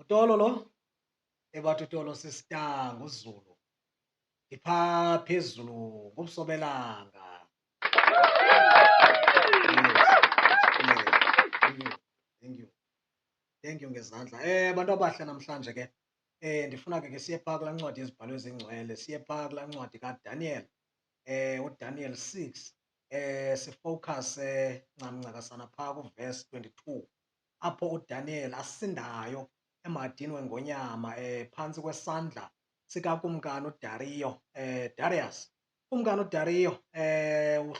Utolo lo, ebathi Utolo sisitanga uZulu. Ngipha phezulu ngumsobelanga. Yes, yes, thank you. Thank you ngezandla. Bantu abahle namhlanje ke ndifuna ke siye phaa kulaa ncwadi yezibhalo ezingcwele, siye phaa kulaa ncwadi kaDaniel, uDaniel 6, sifowukhase ncamncakasana phaa kuvesi 22, apho uDaniel asindayo emhadini wengonyama phantsi kwesandla sikakumkani uDariyo, Darius. Ukumkani uDariyo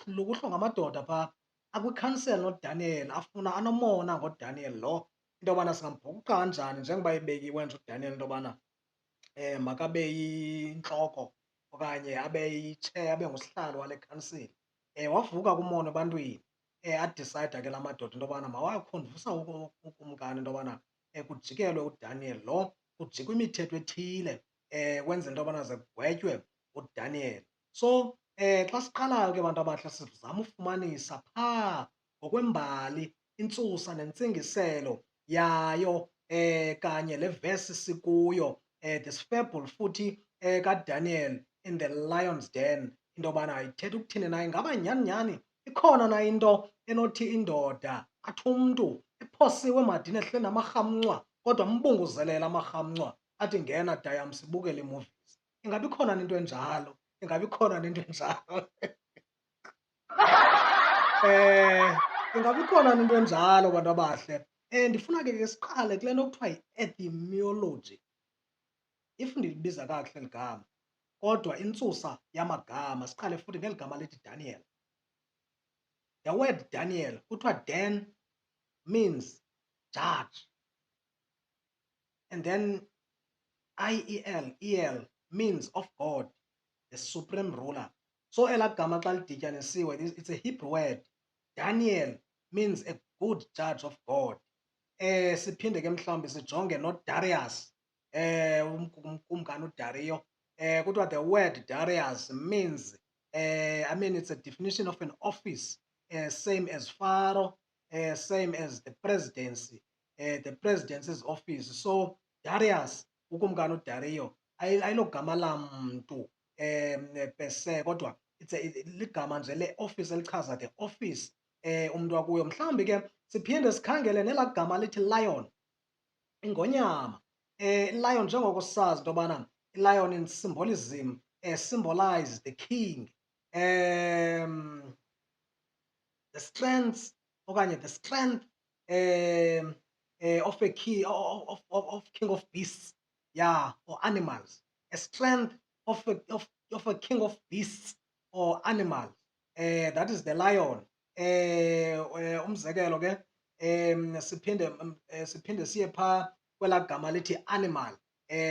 kuhlwa ngamadoda phaa akwikhansela noDaniel afuna anomona ngoDaniel lo, into yobana singambhukuqa kanjani njengoba ebekiwe nje uDaniel into yobana makabe yintloko okanye abe ngusihlalo wale khansile. Wavuka kumono ebantwini adisayida ke la madoda into yobana mawakhonvusa ukumkani into yobana kujikelwe uDaniel lo, kujikwe imithetho ethile kwenzela into yobana ze kugwetywe uDaniel. So xa siqalayo ke bantu abahle sizama ufumanisa phaa ngokwembali intsusa nentsingiselo yayo kanye le vesi sikuyo, this fable futhi kaDaniel in the lion's den, into yobana ithetha ukuthini na. Ingaba nyhani nyhani ikhona na into enothi indoda athi umntu ephosiwe emadini ehleli namarhamncwa kodwa ambunguzelele amarhamncwa athi ngena dayam sibukele ii-movies? Ingaba ikhona na into enjalo? Ingaba ikhona na into enjalo? Ingaba ikhona na into enjalo bantu abahle? Ndifuna ke siqale kule nto kuthiwa yi-etymology, if ndilibiza kakuhle eli gama, kodwa intsusa yamagama. Siqale futhi ngeli gama lithi Daniel. The word Daniel, kuthiwa Dan means judge, and then El means of God, the supreme ruler. So elaa gama xa lidityanisiwe, it's a Hebrew word. Daniel means a good judge of God. Siphinde ke mhlawumbi sijonge noDarius, ukumkani uDariyo. Kuthiwa the word Darius means, it's a definition of an office, same as Pharaoh, same as the presidency, the presidency's office. So Darius, ukumkani uDariyo, ayilogama lamntu per se, kodwa ligama nje le-office elichaza the office umntu akuyo. Mhlawumbi ke siphinde sikhangele nelaa gama lithi lion, ingonyama. Lion njengoko sazi into yobana i-lion in symbolism symbolize the king, the strengths okanye the strength of a king, of king of beasts, yeah, or animals. A strength of a king of beasts or animals, that is the lion. Umzekelo ke siphinde siye phaa kwelaa gama lithi animal,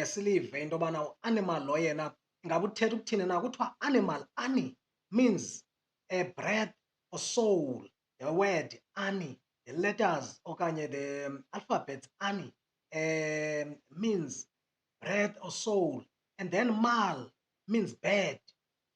silive into yobana u-animal lo yena ingaba uthetha ukuthini na. Kuthiwa animal, ani, means breath or soul. The word ani, the letters okanye the alphabet ani means breath or soul, and then mal means bad,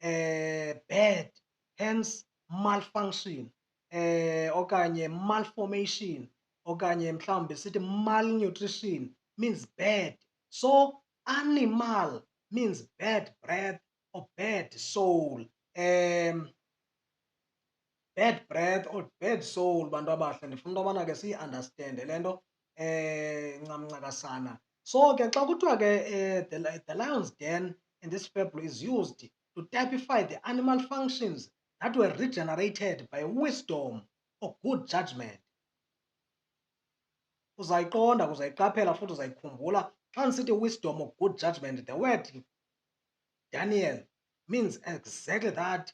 bad, hence malfunction, okanye malformation, okanye mhlawumbi sithi malnutrition, means bad. So animal means bad breath or bad soul. Bad breath or bad soul, bantu abahle, ndifuna into yobana ke siyi-understande le nto ncamncakasana. So ke xa kuthiwa ke the lion's den in this fable is used to typify the animal functions that were regenerated by wisdom or good judgment. Uzayiqonda, uzayiqaphela futhi uzayikhumbula xa ndisithi wisdom or good judgment, the word Daniel means exactly that,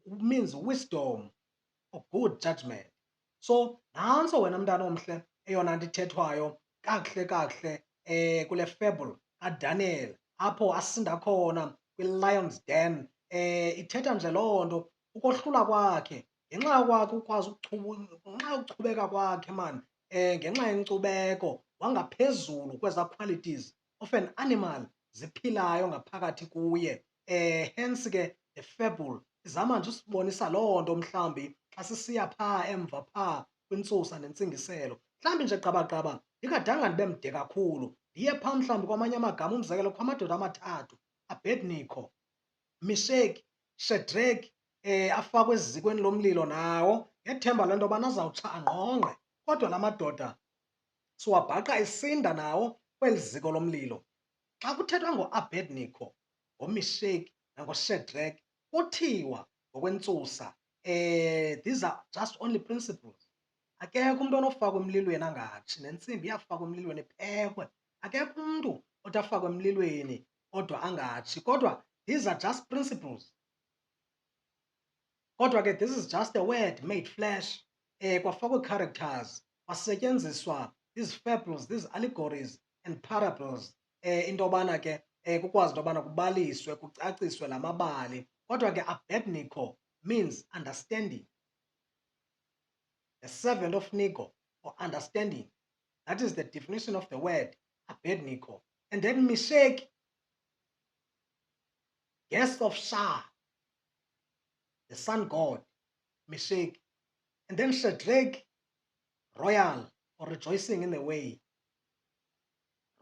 means wisdom or good judgment. So nantso wena mntana omhle eyona nto ithethwayo kakuhle kakuhle kule fable kaDaniel apho asinda khona kwi-lion's den. Ithetha nje loo nto ukohlula kwakhe ngenxa yokwakhe ukwazi ngenxa yokuchubeka kwakhe maan, ngenxa yenkcubeko wangaphezulu kwezaa qualities of an animal ziphilayo ngaphakathi kuye. Hence ke the fable izama nje usibonisa loo nto mhlawumbi xa sisiya phaa emva phaa kwintsusa nentsingiselo. Mhlawumbi nje gqabagqaba ndingadanga ndibe mde kakhulu, ndiye phaa mhlawumbi kwamanye amagama umzekelo kukho amadoda amathathu, Abednego, Mesheki, Shedraki, afakwe ezikweni lomlilo nawo ngethemba lento yobana azawutsha angqongqe. Kodwa la madoda siwabhaqa esinda nawo kweli ziko lomlilo. Xa kuthethwa ngoAbednego, ngoMesheki nangoShedraki kuthiwa ngokwentsusa, these are just only principles. Akekho umntu onofakwa emlilweni angatshi, nentsimbi iyafakwa emlilweni iphekwe. Akekho umntu othi afakwe emlilweni kodwa angatshi, kodwa these are just principles. Kodwa ke this is just a word made flesh. Kwafakwa ii-characters, kwasetyenziswa these fables, these allegories and parables, into yobana ke kukwazi into yobana kubaliswe, kucaciswe la mabali. Kodwa ke Abednego means understanding. The servant of Nego, or understanding. That is the definition of the word Abednego. And then Meshach, guest of Shah, the sun god, Meshach. And then Shadrach, royal or rejoicing in the way.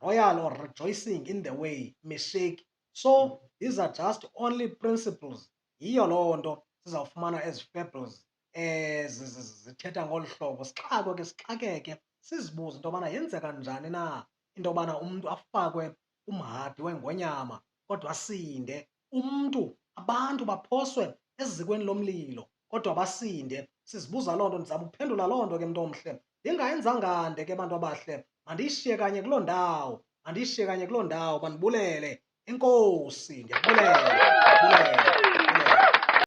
Royal or rejoicing in the way, Meshach. So these are just only principles. Yiyo loo nto sizawufumana ezi fables zithetha ngolu hlobo. Sixakwe ke sixakeke sizibuze into yobana yenzeka njani na into yobana umntu afakwe umhadi wengonyama kodwa asinde. Umntu, abantu baphoswe ezikweni lomlilo kodwa basinde. Sizibuza loo nto, ndizama ukuphendula loo nto ke mntu omhle. Ndingayenzanga nde ke bantu abahle, mandiyishiye kanye kuloo ndawo, mandiyishiye kanye kuloo ndawo, mandibulele. Enkosi, ndiyabulela, ndiyabulela.